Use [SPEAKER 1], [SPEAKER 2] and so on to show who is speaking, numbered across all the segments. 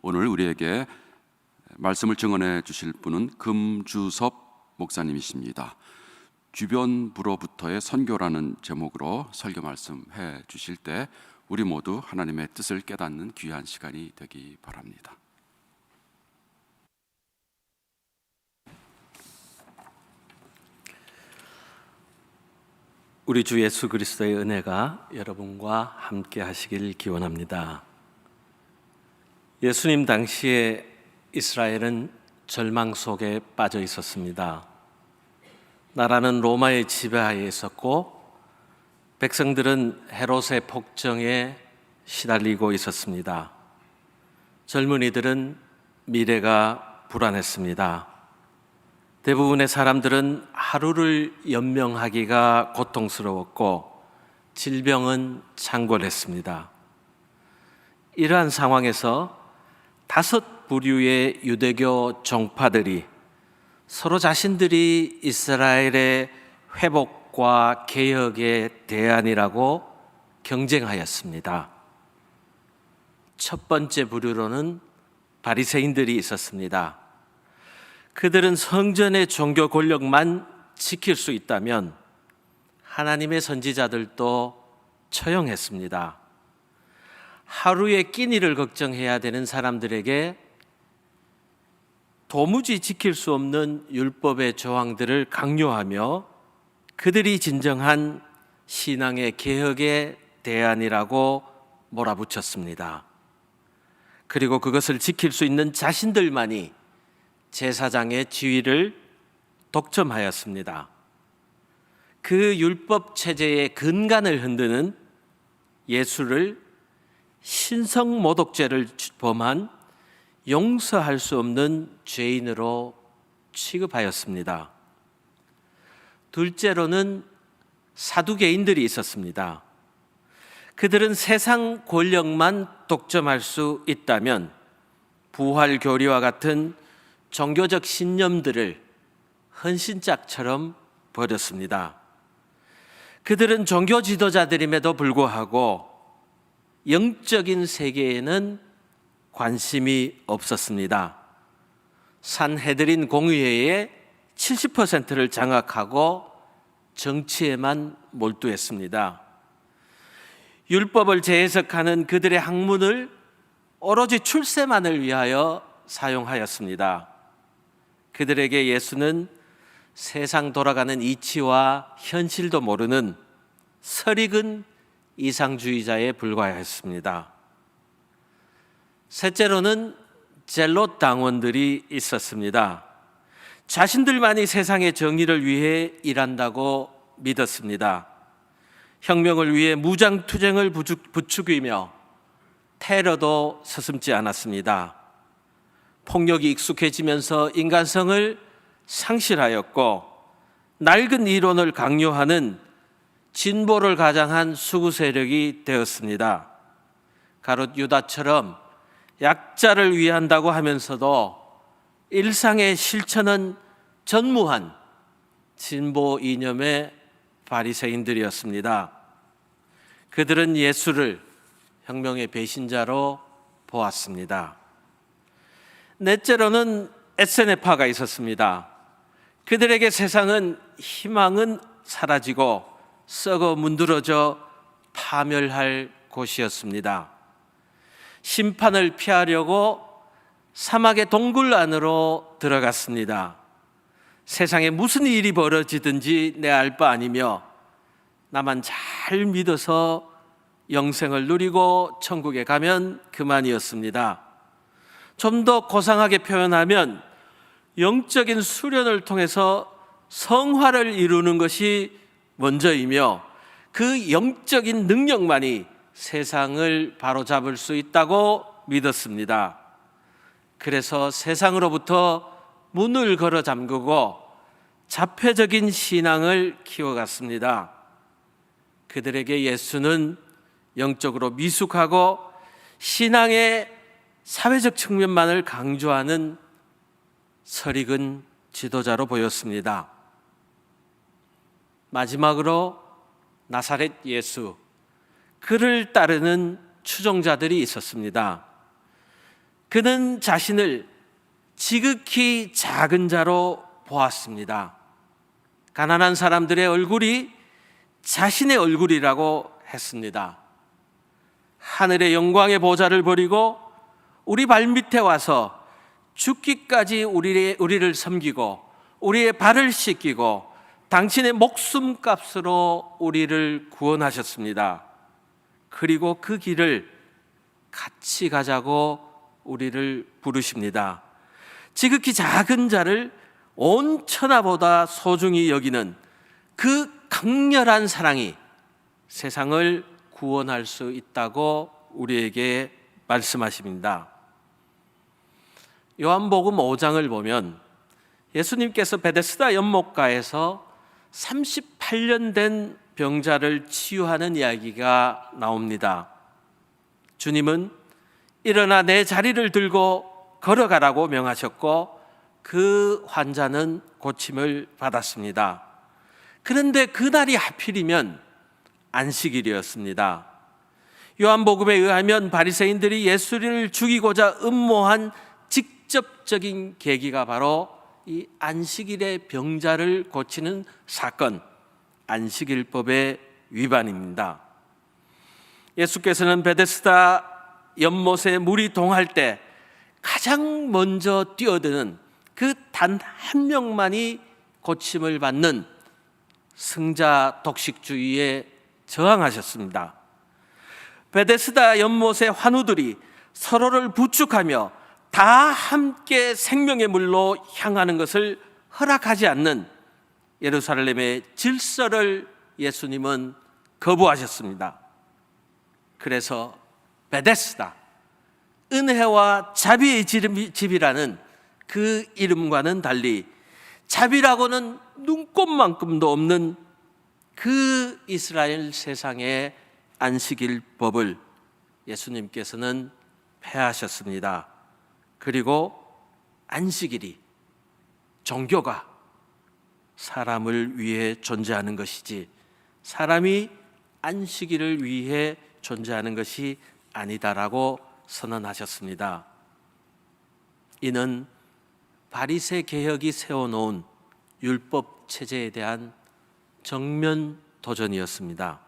[SPEAKER 1] 오늘 우리에게 말씀을 증언해 주실 분은 금주섭 목사님이십니다. 주변부로부터의 선교라는 제목으로 설교 말씀해 주실 때 우리 모두 하나님의 뜻을 깨닫는 귀한 시간이 되기 바랍니다.
[SPEAKER 2] 우리 주 예수 그리스도의 은혜가 여러분과 함께 하시길 기원합니다. 예수님 당시에 이스라엘은 절망 속에 빠져 있었습니다. 나라는 로마의 지배하에 있었고 백성들은 헤롯의 폭정에 시달리고 있었습니다. 젊은이들은 미래가 불안했습니다. 대부분의 사람들은 하루를 연명하기가 고통스러웠고 질병은 창궐했습니다. 이러한 상황에서 5 부류의 유대교 종파들이 서로 자신들이 이스라엘의 회복과 개혁의 대안이라고 경쟁하였습니다. 첫 번째 부류로는 바리새인들이 있었습니다. 그들은 성전의 종교 권력만 지킬 수 있다면 하나님의 선지자들도 처형했습니다. 하루의 끼니를 걱정해야 되는 사람들에게 도무지 지킬 수 없는 율법의 조항들을 강요하며 그들이 진정한 신앙의 개혁의 대안이라고 몰아붙였습니다. 그리고 그것을 지킬 수 있는 자신들만이 제사장의 지위를 독점하였습니다. 그 율법 체제의 근간을 흔드는 예수를 신성모독죄를 범한 용서할 수 없는 죄인으로 취급하였습니다. 둘째로는 사두개인들이 있었습니다. 그들은 세상 권력만 독점할 수 있다면 부활 교리와 같은 종교적 신념들을 헌신짝처럼 버렸습니다. 그들은 종교 지도자들임에도 불구하고 영적인 세계에는 관심이 없었습니다. 산헤드린 공의회의 70%를 장악하고 정치에만 몰두했습니다. 율법을 재해석하는 그들의 학문을 오로지 출세만을 위하여 사용하였습니다. 그들에게 예수는 세상 돌아가는 이치와 현실도 모르는 설익은 이상주의자에 불과했습니다. 셋째로는 젤롯 당원들이 있었습니다. 자신들만이 세상의 정의를 위해 일한다고 믿었습니다. 혁명을 위해 무장투쟁을 부추기며 테러도 서슴지 않았습니다. 폭력이 익숙해지면서 인간성을 상실하였고 낡은 이론을 강요하는 진보를 가장한 수구 세력이 되었습니다. 가롯 유다처럼 약자를 위한다고 하면서도 일상의 실천은 전무한 진보 이념의 바리새인들이었습니다. 그들은 예수를 혁명의 배신자로 보았습니다. 넷째로는 에세네파가 있었습니다. 그들에게 세상은 희망은 사라지고 썩어 문드러져 파멸할 곳이었습니다. 심판을 피하려고 사막의 동굴 안으로 들어갔습니다. 세상에 무슨 일이 벌어지든지 내 알 바 아니며 나만 잘 믿어서 영생을 누리고 천국에 가면 그만이었습니다. 좀 더 고상하게 표현하면 영적인 수련을 통해서 성화를 이루는 것이 먼저이며 그 영적인 능력만이 세상을 바로잡을 수 있다고 믿었습니다. 그래서 세상으로부터 문을 걸어 잠그고 자폐적인 신앙을 키워갔습니다. 그들에게 예수는 영적으로 미숙하고 신앙의 사회적 측면만을 강조하는 설익은 지도자로 보였습니다. 마지막으로 나사렛 예수, 그를 따르는 추종자들이 있었습니다. 그는 자신을 지극히 작은 자로 보았습니다. 가난한 사람들의 얼굴이 자신의 얼굴이라고 했습니다. 하늘의 영광의 보좌를 버리고 우리 발밑에 와서 죽기까지 우리를 섬기고 우리의 발을 씻기고 당신의 목숨값으로 우리를 구원하셨습니다. 그리고 그 길을 같이 가자고 우리를 부르십니다. 지극히 작은 자를 온 천하보다 소중히 여기는 그 강렬한 사랑이 세상을 구원할 수 있다고 우리에게 말씀하십니다. 요한복음 5장을 보면 예수님께서 베데스다 연못가에서 38년 된 병자를 치유하는 이야기가 나옵니다. 주님은 일어나 내 자리를 들고 걸어가라고 명하셨고 그 환자는 고침을 받았습니다. 그런데 그날이 하필이면 안식일이었습니다. 요한복음에 의하면 바리새인들이 예수를 죽이고자 음모한 직접적인 계기가 바로 이 안식일의 병자를 고치는 사건, 안식일법의 위반입니다. 예수께서는 베데스다 연못에 물이 동할 때 가장 먼저 뛰어드는 그 단 한 명만이 고침을 받는 승자 독식주의에 저항하셨습니다. 베데스다 연못의 환우들이 서로를 부축하며 다 함께 생명의 물로 향하는 것을 허락하지 않는 예루살렘의 질서를 예수님은 거부하셨습니다. 그래서 베데스다, 은혜와 자비의 집이라는 그 이름과는 달리 자비라고는 눈꼽만큼도 없는 그 이스라엘 세상의 안식일법을 예수님께서는 폐하셨습니다. 그리고 안식일이 종교가 사람을 위해 존재하는 것이지 사람이 안식일을 위해 존재하는 것이 아니다라고 선언하셨습니다. 이는 바리새 개혁이 세워놓은 율법 체제에 대한 정면 도전이었습니다.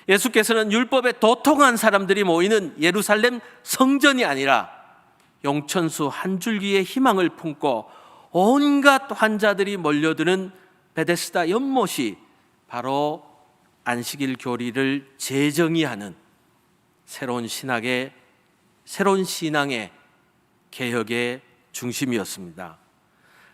[SPEAKER 2] 예수께서는 율법에 도통한 사람들이 모이는 예루살렘 성전이 아니라 용천수 한 줄기의 희망을 품고 온갖 환자들이 몰려드는 베데스다 연못이 바로 안식일 교리를 재정의하는 새로운 신앙의 개혁의 중심이었습니다.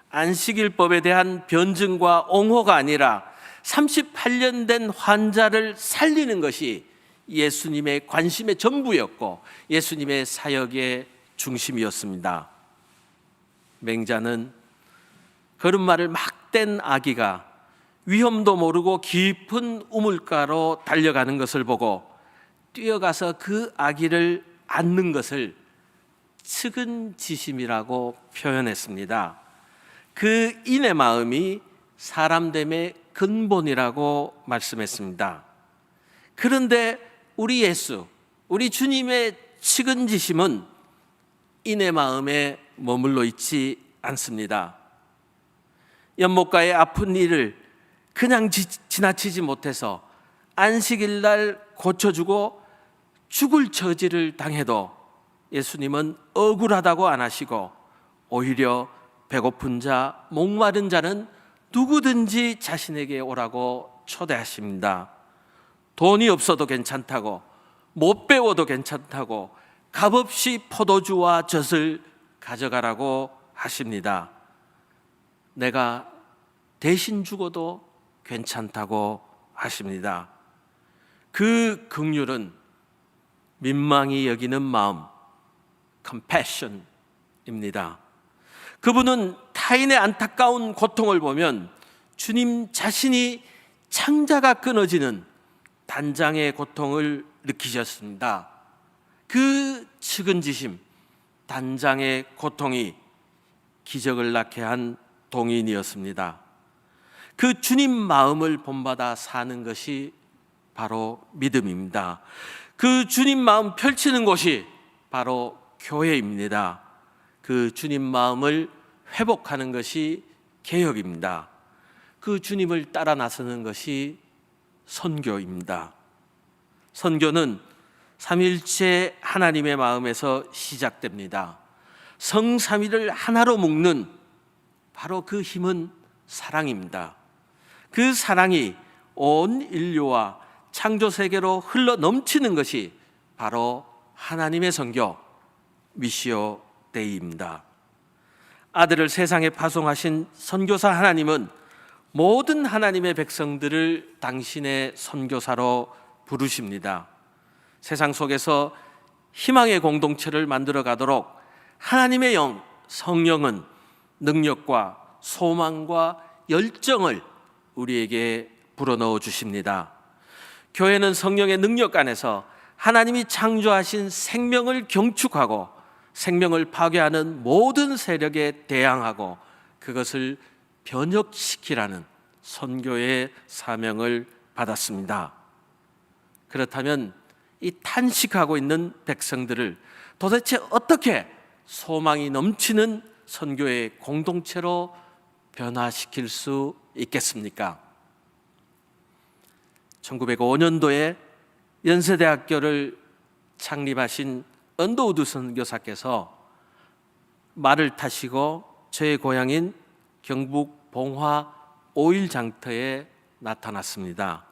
[SPEAKER 2] 안식일법에 대한 변증과 옹호가 아니라 38년 된 환자를 살리는 것이 예수님의 관심의 전부였고 예수님의 사역의 중심이었습니다. 맹자는 걸음마를 막 뗀 아기가 위험도 모르고 깊은 우물가로 달려가는 것을 보고 뛰어가서 그 아기를 안는 것을 측은지심이라고 표현했습니다. 그 인의 마음이 사람됨의 근본이라고 말씀했습니다. 그런데 우리 예수, 우리 주님의 측은지심은 인의 마음에 머물러 있지 않습니다. 연못가의 아픈 이를 그냥 지나치지 못해서 안식일 날 고쳐주고 죽을 처지를 당해도 예수님은 억울하다고 안 하시고 오히려 배고픈 자, 목마른 자는 누구든지 자신에게 오라고 초대하십니다. 돈이 없어도 괜찮다고, 못 배워도 괜찮다고, 값없이 포도주와 젖을 가져가라고 하십니다. 내가 대신 죽어도 괜찮다고 하십니다. 그 긍휼은 민망히 여기는 마음, compassion입니다. 그분은 타인의 안타까운 고통을 보면 주님 자신이 창자가 끊어지는 단장의 고통을 느끼셨습니다. 그 측은지심, 단장의 고통이 기적을 낳게 한 동인이었습니다. 그 주님 마음을 본받아 사는 것이 바로 믿음입니다. 그 주님 마음 펼치는 곳이 바로 교회입니다. 그 주님 마음을 회복하는 것이 개혁입니다. 그 주님을 따라 나서는 것이 선교입니다. 선교는 삼위일체 하나님의 마음에서 시작됩니다. 성삼위를 하나로 묶는 바로 그 힘은 사랑입니다. 그 사랑이 온 인류와 창조 세계로 흘러 넘치는 것이 바로 하나님의 선교 미시오 데이입니다. 아들을 세상에 파송하신 선교사 하나님은 모든 하나님의 백성들을 당신의 선교사로 부르십니다. 세상 속에서 희망의 공동체를 만들어 가도록 하나님의 영, 성령은 능력과 소망과 열정을 우리에게 불어넣어 주십니다. 교회는 성령의 능력 안에서 하나님이 창조하신 생명을 경축하고 생명을 파괴하는 모든 세력에 대항하고 그것을 변혁시키라는 선교의 사명을 받았습니다. 그렇다면 이 탄식하고 있는 백성들을 도대체 어떻게 소망이 넘치는 선교의 공동체로 변화시킬 수 있겠습니까? 1905년도에 연세대학교를 창립하신 언더우드 선교사께서 말을 타시고 저의 고향인 경북 봉화 오일장터에 나타났습니다.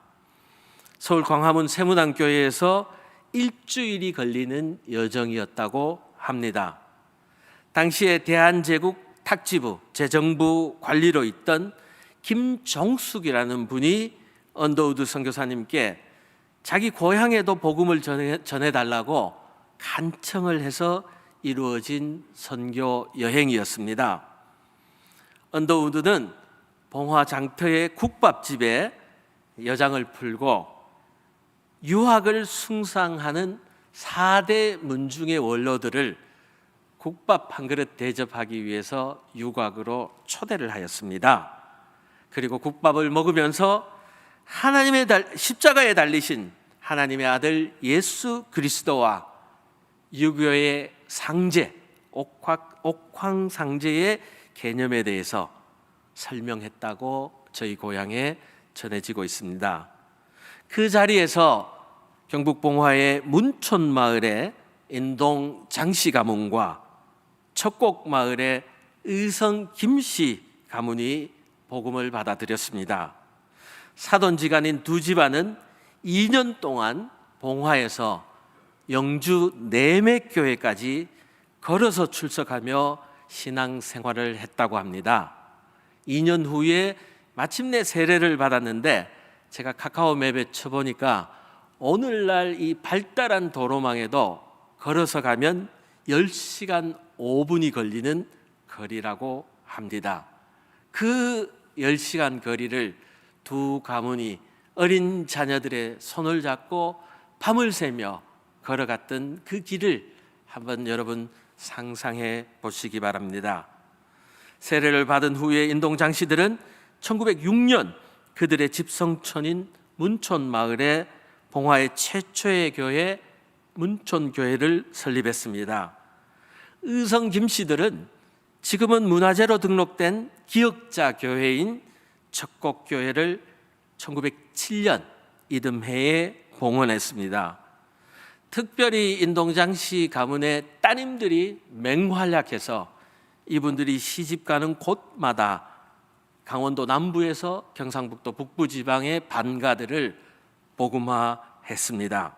[SPEAKER 2] 서울 광화문 세문안교회에서 일주일이 걸리는 여정이었다고 합니다. 당시에 대한제국 탁지부 재정부 관리로 있던 김종숙이라는 분이 언더우드 선교사님께 자기 고향에도 복음을 전해달라고 간청을 해서 이루어진 선교 여행이었습니다. 언더우드는 봉화 장터의 국밥집에 여장을 풀고 유학을 숭상하는 4대 문중의 원로들을 국밥 한 그릇 대접하기 위해서 유곽으로 초대를 하였습니다. 그리고 국밥을 먹으면서 하나님의 십자가에 달리신 하나님의 아들 예수 그리스도와 유교의 상제, 옥황상제의 개념에 대해서 설명했다고 저희 고향에 전해지고 있습니다. 그 자리에서 경북 봉화의 문촌마을의 인동 장씨 가문과 척곡 마을의 의성 김씨 가문이 복음을 받아들였습니다. 사돈지간인 두 집안은 2년 동안 봉화에서 영주 내맥교회까지 걸어서 출석하며 신앙생활을 했다고 합니다. 2년 후에 마침내 세례를 받았는데 제가 카카오맵에 쳐보니까 오늘날 이 발달한 도로망에도 걸어서 가면 10시간 5분이 걸리는 거리라고 합니다. 그 10시간 거리를 두 가문이 어린 자녀들의 손을 잡고 밤을 새며 걸어갔던 그 길을 한번 여러분 상상해 보시기 바랍니다. 세례를 받은 후에 인동 장씨들은 1906년 그들의 집성촌인 문촌마을에 봉화의 최초의 교회 문촌교회를 설립했습니다. 의성 김씨들은 지금은 문화재로 등록된 기역자 교회인 척곡교회를 1907년 이듬해에 봉헌했습니다. 특별히 인동장씨 가문의 따님들이 맹활약해서 이분들이 시집가는 곳마다 강원도 남부에서 경상북도 북부 지방의 반가들을 복음화했습니다.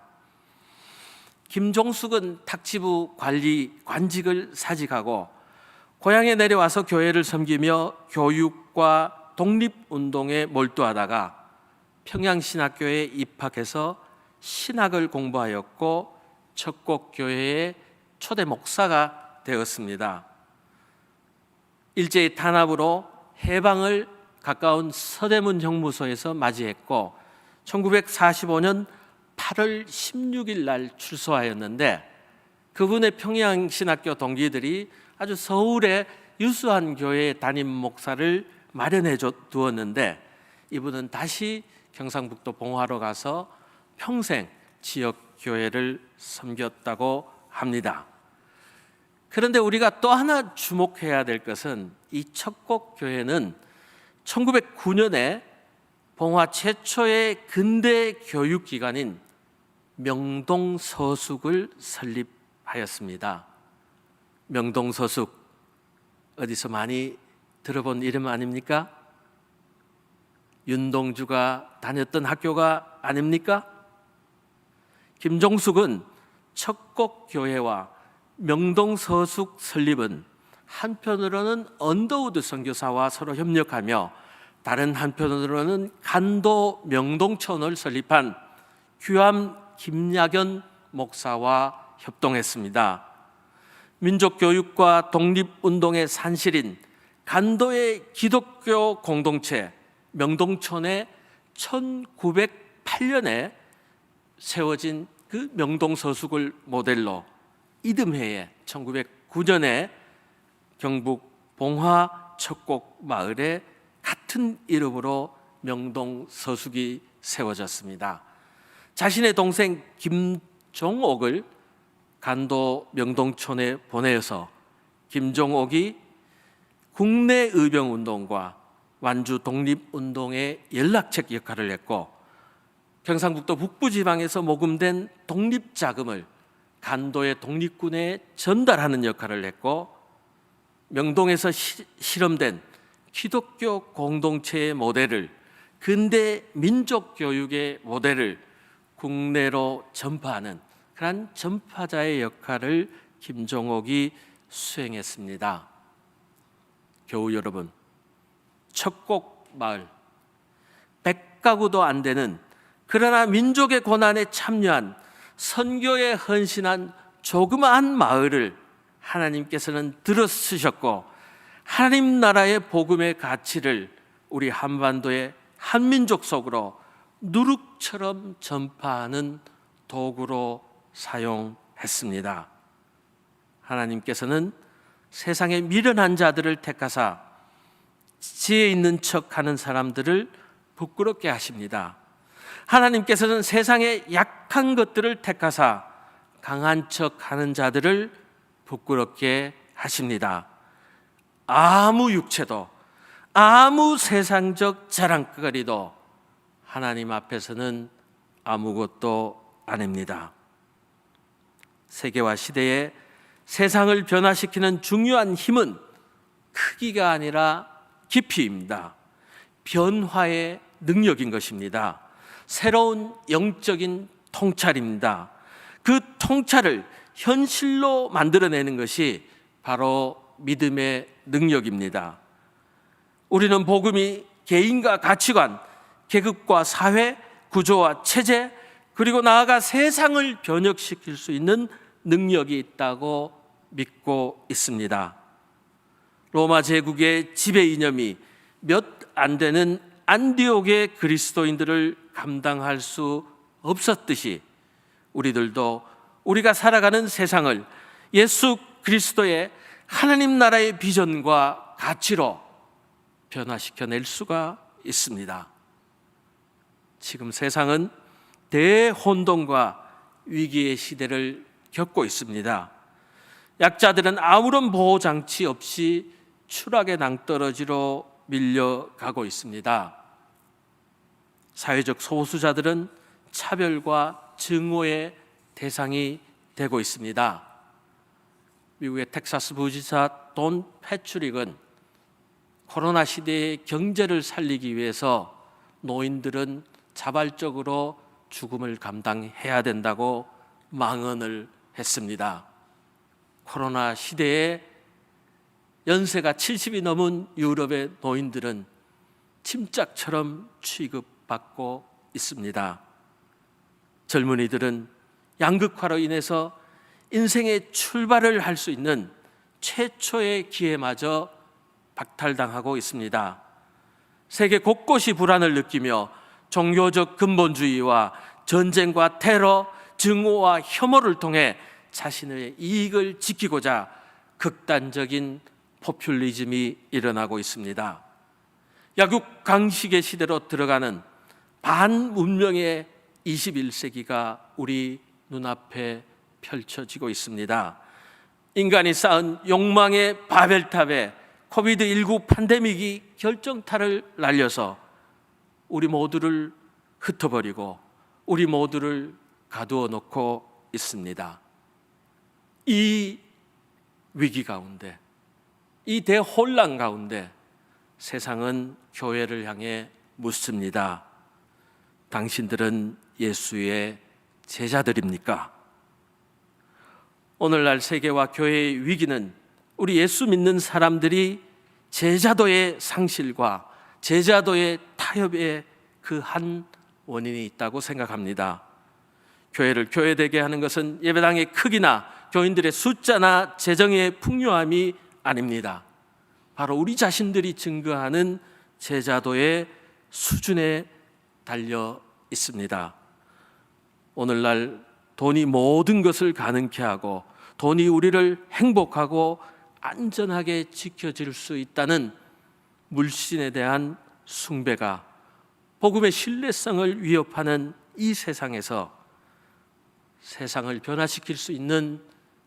[SPEAKER 2] 김종숙은 탁지부 관직을 사직하고 고향에 내려와서 교회를 섬기며 교육과 독립운동에 몰두하다가 평양신학교에 입학해서 신학을 공부하였고 척곡교회의 초대 목사가 되었습니다. 일제의 탄압으로 해방을 가까운 서대문 형무소에서 맞이했고 1945년 8월 16일 날 출소하였는데 그분의 평양신학교 동기들이 아주 서울의 유수한 교회의 담임 목사를 마련해 두었는데 이분은 다시 경상북도 봉화로 가서 평생 지역 교회를 섬겼다고 합니다. 그런데 우리가 또 하나 주목해야 될 것은 이 척곡교회는 1909년에 봉화 최초의 근대 교육기관인 명동서숙을 설립하였습니다. 명동서숙, 어디서 많이 들어본 이름 아닙니까? 윤동주가 다녔던 학교가 아닙니까? 김종숙은 척곡교회와 명동서숙 설립은 한편으로는 언더우드 선교사와 서로 협력하며 다른 한편으로는 간도 명동촌을 설립한 규암 김야견 목사와 협동했습니다. 민족교육과 독립운동의 산실인 간도의 기독교 공동체 명동촌에 1908년에 세워진 그 명동서숙을 모델로 이듬해에 1909년에 경북 봉화 척곡 마을에 같은 이름으로 명동서숙이 세워졌습니다. 자신의 동생 김종옥을 간도 명동촌에 보내어서 김종옥이 국내 의병운동과 완주 독립운동의 연락책 역할을 했고, 경상북도 북부지방에서 모금된 독립자금을 간도의 독립군에 전달하는 역할을 했고, 명동에서 실험된 기독교 공동체의 모델을, 근대 민족교육의 모델을 국내로 전파하는 그런 전파자의 역할을 김종옥이 수행했습니다. 교우 여러분, 척곡 마을 100가구도 안 되는, 그러나 민족의 고난에 참여한, 선교에 헌신한 조그마한 마을을 하나님께서는 들어쓰셨고, 하나님 나라의 복음의 가치를 우리 한반도의 한민족 속으로 누룩처럼 전파하는 도구로 사용했습니다. 하나님께서는 세상에 미련한 자들을 택하사 지혜 있는 척하는 사람들을 부끄럽게 하십니다. 하나님께서는 세상에 약한 것들을 택하사 강한 척하는 자들을 부끄럽게 하십니다. 아무 육체도, 아무 세상적 자랑거리도 하나님 앞에서는 아무것도 아닙니다. 세계와 시대에 세상을 변화시키는 중요한 힘은 크기가 아니라 깊이입니다. 변화의 능력인 것입니다. 새로운 영적인 통찰입니다. 그 통찰을 현실로 만들어내는 것이 바로 믿음의 능력입니다. 우리는 복음이 개인과 가치관, 계급과 사회, 구조와 체제, 그리고 나아가 세상을 변혁시킬 수 있는 능력이 있다고 믿고 있습니다. 로마 제국의 지배 이념이 몇 안 되는 안디옥의 그리스도인들을 감당할 수 없었듯이, 우리들도 우리가 살아가는 세상을 예수 그리스도의 하나님 나라의 비전과 가치로 변화시켜낼 수가 있습니다. 지금 세상은 대혼돈과 위기의 시대를 겪고 있습니다. 약자들은 아무런 보호장치 없이 추락의 낭떠러지로 밀려가고 있습니다. 사회적 소수자들은 차별과 증오의 대상이 되고 있습니다. 미국의 텍사스 부지사 돈 패츄릭은 코로나 시대의 경제를 살리기 위해서 노인들은 자발적으로 죽음을 감당해야 된다고 망언을 했습니다. 코로나 시대에 연세가 70이 넘은 유럽의 노인들은 침짝처럼 취급받고 있습니다. 젊은이들은 양극화로 인해서 인생의 출발을 할 수 있는 최초의 기회마저 박탈당하고 있습니다. 세계 곳곳이 불안을 느끼며 종교적 근본주의와 전쟁과 테러, 증오와 혐오를 통해 자신의 이익을 지키고자 극단적인 포퓰리즘이 일어나고 있습니다. 약육강식의 시대로 들어가는 반문명의 21세기가 우리 눈앞에 펼쳐지고 있습니다. 인간이 쌓은 욕망의 바벨탑에 코비드19 팬데믹이 결정타를 날려서 우리 모두를 흩어버리고 우리 모두를 가두어 놓고 있습니다. 이 위기 가운데, 이 대혼란 가운데 세상은 교회를 향해 묻습니다. 당신들은 예수의 제자들입니까? 오늘날 세계와 교회의 위기는 우리 예수 믿는 사람들이 제자도의 상실과 제자도의 타협의 그 한 원인이 있다고 생각합니다. 교회를 교회되게 하는 것은 예배당의 크기나 교인들의 숫자나 재정의 풍요함이 아닙니다. 바로 우리 자신들이 증거하는 제자도의 수준에 달려 있습니다. 오늘날 돈이 모든 것을 가능케 하고 돈이 우리를 행복하고 안전하게 지켜줄 수 있다는 물신에 대한 숭배가 복음의 신뢰성을 위협하는 이 세상에서 세상을 변화시킬 수 있는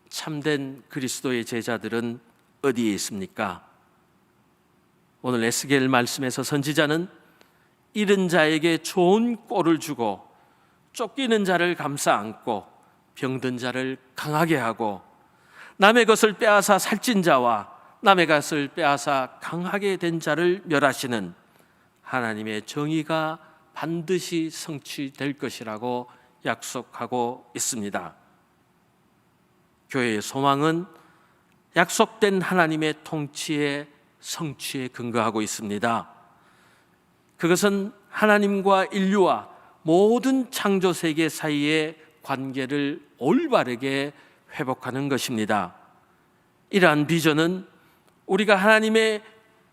[SPEAKER 2] 참된 그리스도의 제자들은 어디에 있습니까? 오늘 에스겔 말씀에서 선지자는 잃은 자에게 좋은 꼴을 주고 쫓기는 자를 감싸 안고 병든 자를 강하게 하고 남의 것을 빼앗아 살찐 자와 남의 것을 빼앗아 강하게 된 자를 멸하시는 하나님의 정의가 반드시 성취될 것이라고 약속하고 있습니다. 교회의 소망은 약속된 하나님의 통치의 성취에 근거하고 있습니다. 그것은 하나님과 인류와 모든 창조 세계 사이의 관계를 올바르게 회복하는 것입니다. 이러한 비전은 우리가 하나님의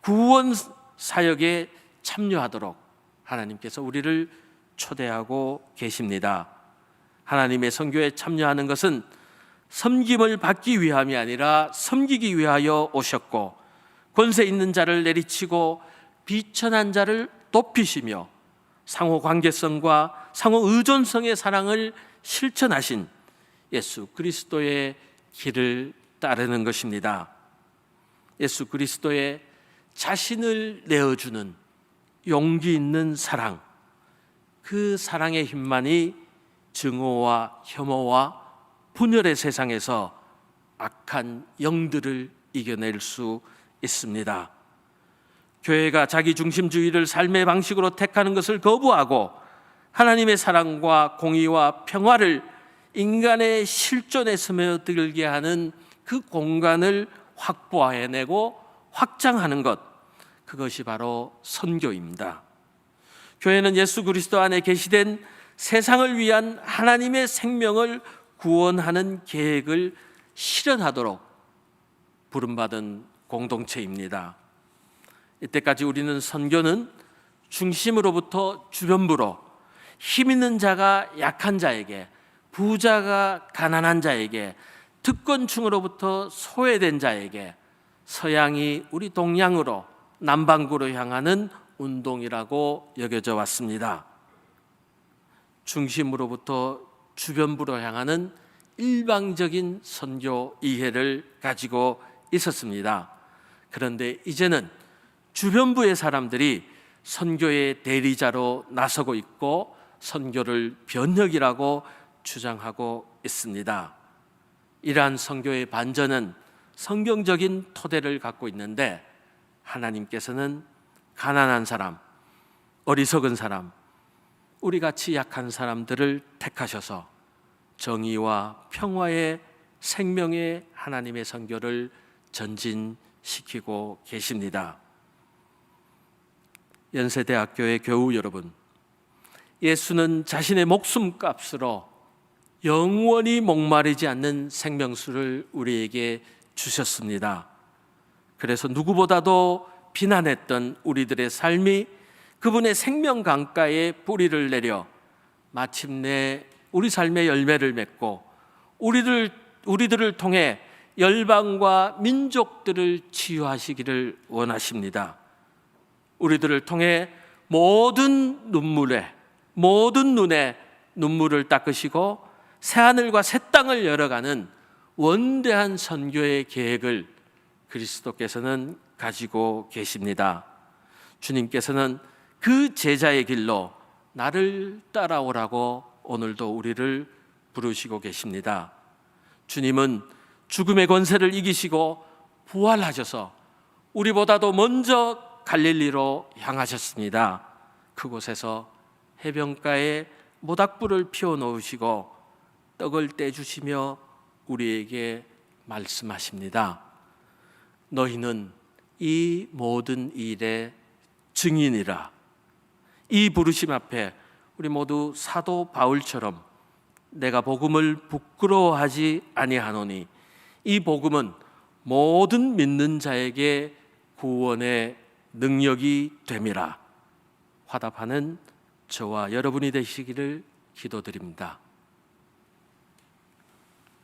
[SPEAKER 2] 구원 사역에 참여하도록 하나님께서 우리를 초대하고 계십니다. 하나님의 선교에 참여하는 것은 섬김을 받기 위함이 아니라 섬기기 위하여 오셨고 권세 있는 자를 내리치고 비천한 자를 높이시며 상호 관계성과 상호 의존성의 사랑을 실천하신 예수 그리스도의 길을 따르는 것입니다. 예수 그리스도의 자신을 내어주는 용기 있는 사랑, 그 사랑의 힘만이 증오와 혐오와 분열의 세상에서 악한 영들을 이겨낼 수 있습니다. 교회가 자기중심주의를 삶의 방식으로 택하는 것을 거부하고 하나님의 사랑과 공의와 평화를 인간의 실존에 스며들게 하는 그 공간을 확보해내고 확장하는 것, 그것이 바로 선교입니다. 교회는 예수 그리스도 안에 계시된 세상을 위한 하나님의 생명을 구원하는 계획을 실현하도록 부름받은 공동체입니다. 이때까지 우리는 선교는 중심으로부터 주변부로 힘 있는 자가 약한 자에게, 부자가 가난한 자에게, 특권층으로부터 소외된 자에게, 서양이 우리 동양으로 남반구로 향하는 운동이라고 여겨져 왔습니다. 중심으로부터 주변부로 향하는 일방적인 선교 이해를 가지고 있었습니다. 그런데 이제는 주변부의 사람들이 선교의 대리자로 나서고 있고 선교를 변혁이라고 주장하고 있습니다. 이러한 선교의 반전은 성경적인 토대를 갖고 있는데 하나님께서는 가난한 사람, 어리석은 사람, 우리 같이 약한 사람들을 택하셔서 정의와 평화의 생명의 하나님의 선교를 전진시키고 계십니다. 연세대학교의 교우 여러분, 예수는 자신의 목숨값으로 영원히 목마르지 않는 생명수를 우리에게 주셨습니다. 그래서 누구보다도 비난했던 우리들의 삶이 그분의 생명 강가에 뿌리를 내려 마침내 우리 삶의 열매를 맺고 우리들을 통해 열방과 민족들을 치유하시기를 원하십니다. 우리들을 통해 모든 눈에 눈물을 닦으시고 새하늘과 새 땅을 열어가는 원대한 선교의 계획을 그리스도께서는 가지고 계십니다. 주님께서는 그 제자의 길로 나를 따라오라고 오늘도 우리를 부르시고 계십니다. 주님은 죽음의 권세를 이기시고 부활하셔서 우리보다도 먼저 갈릴리로 향하셨습니다. 그곳에서 해변가에 모닥불을 피워 놓으시고 떡을 떼주시며 우리에게 말씀하십니다. 너희는 이 모든 일의 증인이라. 이 부르심 앞에 우리 모두 사도 바울처럼 내가 복음을 부끄러워하지 아니하노니 이 복음은 모든 믿는 자에게 구원의 능력이 됨이라 화답하는 저와 여러분이 되시기를 기도드립니다.